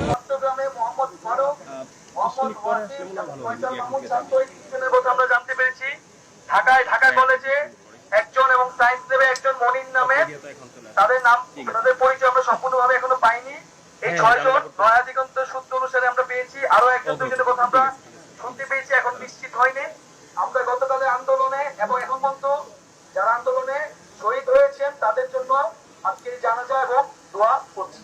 চট্টগ্রামে মোহাম্মদ ফারুক, মোহাম্মদ ওয়াসিম, ফয়সাল মাহমুদ ছাত্র এই তিনজনের কথা আমরা জানতে পেরেছি। ঢাকায় ঢাকা কলেজে একজন এবং সায়েন্স ল্যাবে একজন মনির নামে, তাদের নাম তাদের পরিচয় আমরা সম্পূর্ণভাবে এখনো পাইনি। এই 6 জন নয়া দিগন্তের সূত্র অনুসারে আমরা পেয়েছি। আরো একজন দুইজনের কথা আমরা শুনতে পেয়েছি, এখন নিশ্চিত হয়নি। আমরা গতকালের আন্দোলনে এবং এখন পর্যন্ত যারা আন্দোলনে শহীদ হয়েছেন তাদের জন্য আজকে জানাজা এবং দোয়া করছি।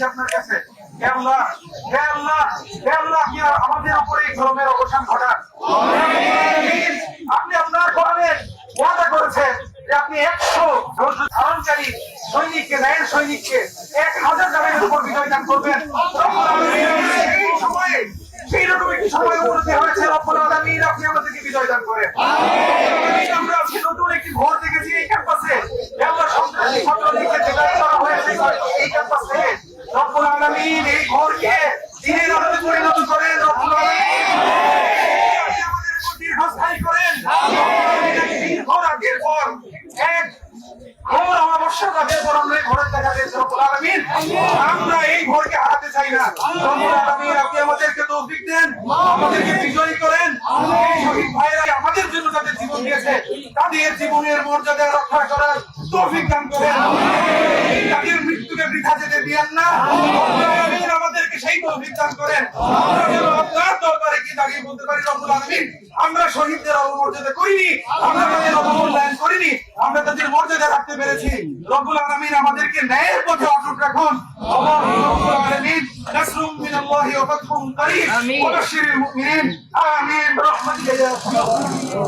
আপনার কাছে আমাদের উপরে ধর্মের অবসান ঘটান। আপনি আপনার কোরআনে ওয়াদা করেছেন যে আপনি 100 ধারণকারী সৈনিককে, ন্যায়ের সৈনিককে 1000 জানের উপর বিজয় দান করবেন। এই সময়ে সেই রকম একটি সময় উপলব্ধি হয়েছে, রব্বুল আলামিন আপনি আমাদেরকে বিজয় দান করেন। আমরা আজকে নতুন একটি ভোর দেখেছি এই ক্যাম্পাসে, আমরা সন্ত্রাসী ছাত্রলীগকে জেলায় করা হয়েছে এই ক্যাম্পাস থেকে। রব্বুল আলামিন এই ঘরকে দিনের আলোতে পরিণত করেন। রব্বুল আলামিন আমাদের উপর দীর্ঘস্থায়ী করেন। দীর্ঘ রাতের পর এক ঘোর অমাবস্যা রাতের পর আমরা ঘরের দেখা পেয়েছি। রব্বুল আলামিন আমরা এই ঘরকে হারাতে চাই না। রব্বুল আলামিন আপনি আমাদেরকে তৌফিক দেন, আমাদেরকে বিজয়ী করেন। এই শহীদ ভাইরা আমাদের জন্য যাদের জীবন দিয়েছে তাদের জীবনের মর্যাদা রক্ষা করার তৌফিক দান করেন। তাদের মৃত্যুকে বৃথা যেতে দিয়েন না। আমাদেরকে সেই তৌফিক দান করেন। আমরা যেন আপনার দরবারে কি দাঁড়িয়ে বলতে পারি, রব্বুল আলামিন আমরা শহীদদের অবমর্যাদা করিনি, আমরা তাদের অবমূল্যায়ন করিনি, আমরা তাদের মর্যাদা রাখতে পেরেছি। রব্বুল আলামিন আমাদেরকে ন্যায়ের পথে অটুট রাখুন। রব্বুল আলামিন নাসরুম মিনাল্লাহি ওয়া ফাতহুন করিব ওয়া বাশশিরিল মুমিনিন। আমিন বিরহমাতিকা ইয়া আরহামার রাহিমিন।